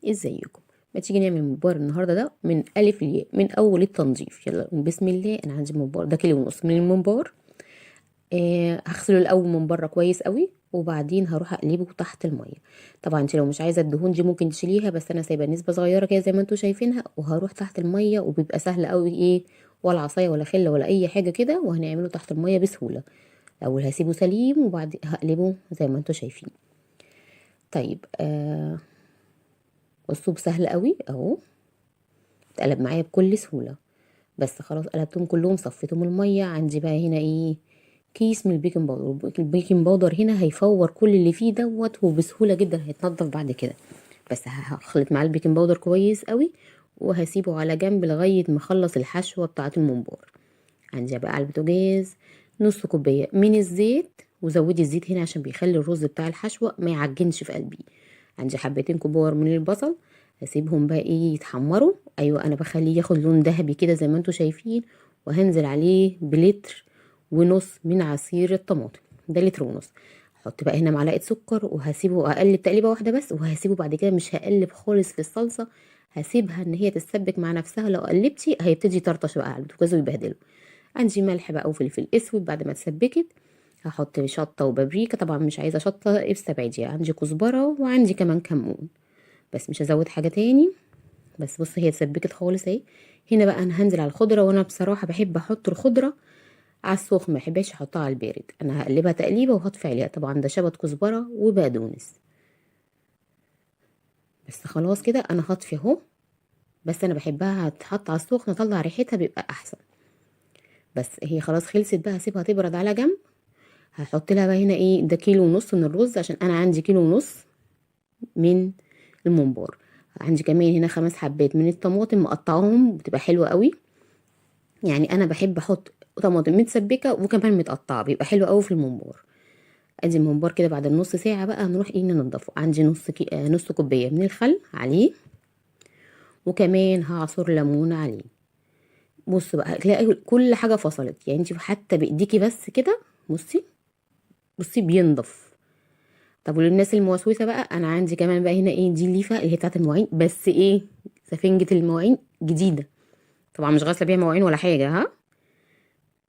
ازيكم؟ ما تيجي نعمل ممبار النهارده ده من الف للياء من اول التنظيف. يلا بسم الله. انا عندي ممبار ده كيلو ونص من الممبار. هغسله الاول من بره كويس قوي، وبعدين هروح اقلبه تحت الميه. طبعا انت لو مش عايزه الدهون دي ممكن تشيليها، بس انا سايبه نسبه صغيره كده زي ما انتم شايفينها، وهروح تحت الميه وبيبقى سهل قوي. ولا عصايه ولا خله ولا اي حاجه كده، وهنعمله تحت الميه بسهوله. الاول هسيبه سليم وبعد هقلبه زي ما انتم شايفين. طيب بصوا سهل قوي اهو، اتقلب معايا بكل سهوله. بس خلاص قلبتهم كلهم، صفيتهم الميه. عندي بقى هنا كيس من البيكنج باودر. البيكنج باودر هنا هيفور كل اللي فيه دوت، وبسهوله جدا هيتنضف بعد كده. بس هخلط معاه البيكنج باودر كويس قوي، وهسيبه على جنب لغايه ما اخلص الحشوه بتاعه الممبار. عندي بقى على البوتاجاز نص كوبايه من الزيت، وزودي الزيت هنا عشان بيخلي الرز بتاع الحشوه ما يعجنش في قلبي. عندي حبتين كبار من البصل، هسيبهم بقى يتحمروا. ايوه انا بخليه ياخد لون ذهبي كده زي ما انتم شايفين. وهنزل عليه بلتر ونص من عصير الطماطم، ده لتر ونص. احط بقى هنا معلقه سكر، وهسيبه اقلب تقليبه واحده بس، وهسيبه بعد كده مش هقلب خالص في الصلصه. هسيبها ان هي تتسبك مع نفسها، لو قلبتي هيبتدي يطرطش بقى على البوتاجاز ويبهدله. عندي ملح بقى وفلفل اسود بعد ما اتسبكت. هحط شطه وبابريكا، طبعا مش عايزه شطه استبعدي. عندي كزبره وعندي كمان كمون، بس مش هزود حاجه تاني. بس بص هي اتسبكت خالص اهي. هنا بقى انا هنزل على الخضره، وانا بصراحه بحب احط الخضره على السخن، ما بحبش احطها على البارد. انا هقلبها تقليبه وهطفي عليها. طبعا ده شبت كزبره وبقدونس. بس خلاص كده انا هطفي اهو. بس انا بحبها تتحط على السخن، اطلع ريحتها بيبقى احسن. بس هي خلاص خلصت بقى، هسيبها تبرد على جنب. هحط لها بقى هنا ده كيلو ونص من الرز، عشان انا عندي كيلو ونص من الممبار. عندي كمان هنا 5 حبات من الطماطم مقطعهم، بتبقى حلوه قوي. يعني انا بحب احط طماطم متسبكه وكمان متقطعه، بيبقى حلو قوي في الممبار. ادي الممبار كده بعد النص ساعه بقى هنروح ننضفه. عندي نص كوبايه من الخل عليه، وكمان هعصر ليمون عليه. بص بقى هتلاقي كل حاجه فصلت، يعني انت حتى بايديكي بس كده. بصي بصي بينضف. طب وللناس الموسوسه بقى، انا عندي كمان بقى هنا دي الليفه اللي هي بتاعت المواعين، بس سفنجه المواعين جديده. طبعا مش غاسله بيها مواعين ولا حاجه، ها.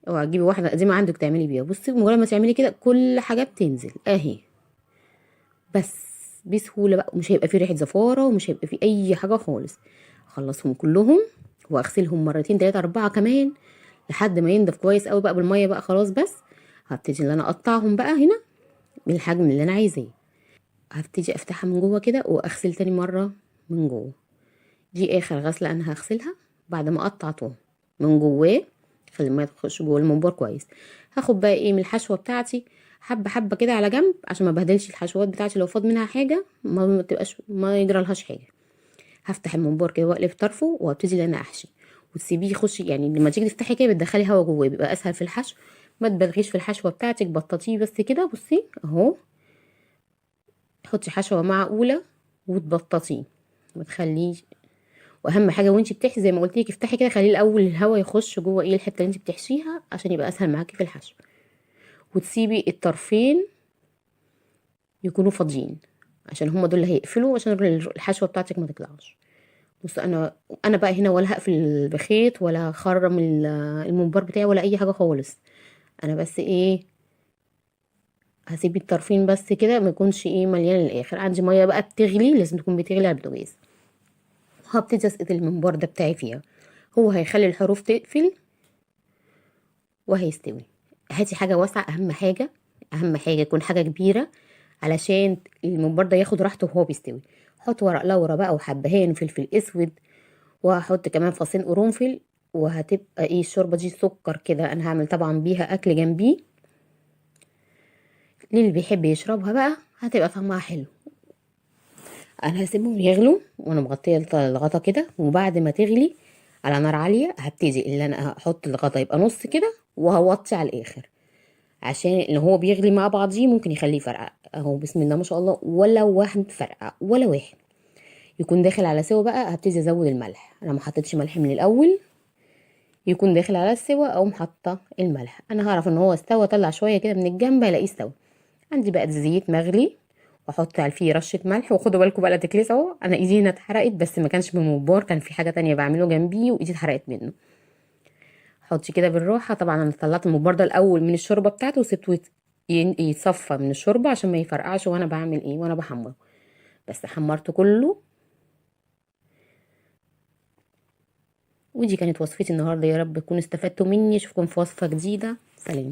اوعي تجيبي واحده قديمه عندك تعملي بيها. بصي مجرد ما تعملي كده كل حاجه بتنزل اهي. بس بسهوله بقى، ومش هيبقى فيه ريحه زفاره، ومش هيبقى فيه اي حاجه خالص. اخلصهم كلهم واغسلهم مرتين 3 4 كمان لحد ما ينضف كويس قوي بقى بالميه بقى. خلاص بس هبتدي ان انا اقطعهم بقى هنا بالحجم اللي انا عايزاه. هبتدي افتحها من جوه كده واغسل تاني مره من جوه. دي اخر غسله انا هغسلها بعد ما قطعتهم من جواه. خلي الميه تخش جوه الممبار كويس. هاخد بقى من الحشوه بتاعتي حبه حبه كده على جنب، عشان ما بهدلش الحشوات بتاعتي. لو فاض منها حاجه ما تبقاش ما يجرى لهاش حاجه. هفتح الممبار كده واقلب طرفه، وابتدي ان انا احشي. وتسيبيه يخش، يعني لما تيجي تفتحي كده بتدخلي هوا جواه، بيبقى اسهل في الحشو. ما تبالغيش في الحشوه بتاعتك، بططيه بس كده. بصي اهو، حطي حشوه معقوله وتبططيه، ما تخليش. واهم حاجه وانتي بتحشي زي ما قلت لك، افتحي كده خليه الاول الهواء يخش جوه الحته اللي انتي بتحشيها، عشان يبقى اسهل معاكي في الحشو. وتسيبي الطرفين يكونوا فاضيين، عشان هما دول اللي هيقفلوا، عشان الحشوه بتاعتك ما تطلعش. بص انا بقى هنا ولا هقفل بخيط ولا هخرم المنبار بتاعي ولا اي حاجه خالص. انا بس هسيب الطرفين بس كده، ما يكونش مليان للاخر. عندي ميه بقى بتغلي، لازم تكون بتغلي على البوتاجاز. وهبتدي اسقط المنبار ده بتاعي فيها. هو هيخلي الحروف تقفل وهيستوي. هاتي حاجه واسعه، اهم حاجه اهم حاجه يكون حاجه كبيره، علشان الممبار ده ياخد راحته وهو بيستوي. حط ورق لورا بقى وحبهان وفلفل اسود، وهحط كمان فصين قرنفل. وهتبقى الشوربه دي سكر كده، انا هعمل طبعا بيها اكل جنبيه. للي بيحب يشربها بقى هتبقى طعمها حلو. انا هسيبهم يغلوا وانا مغطيه الغطا كده، وبعد ما تغلي على نار عاليه هبتدي اللي انا هحط الغطا يبقى نص كده، وهوطي على الاخر، عشان اللي هو بيغلي مع بعضيه ممكن يخليه يفرقع اهو. بسم الله ما شاء الله، ولا واحد فرقع ولا واحد. يكون داخل على سوا بقى هبتدي ازود الملح. انا ما حطيتش ملح من الاول. يكون داخل على السوا او محطه الملح. انا هعرف ان هو استوى، طلع شويه كده من الجنب الاقيه استوى. عندي بقى زيت مغلي، واحط على فيه رشه ملح. وخدوا بالكم بقى لا تكلسوا، انا ايدي هنا اتحرقت بس ما كانش بمبار، كان في حاجه تانية بعمله جنبيه وايدي اتحرقت منه. حطي كده بالراحه. طبعا انا طلعت المبار ده الاول من الشوربه بتاعته وسبته يتصفى من الشوربه عشان ما يفرقعش وانا بعمل ايه، وانا بحمره. بس حمرته كله. ودي كانت وصفتي النهارده، يا رب تكونوا استفدتوا مني. اشوفكم في وصفه جديده. سلام.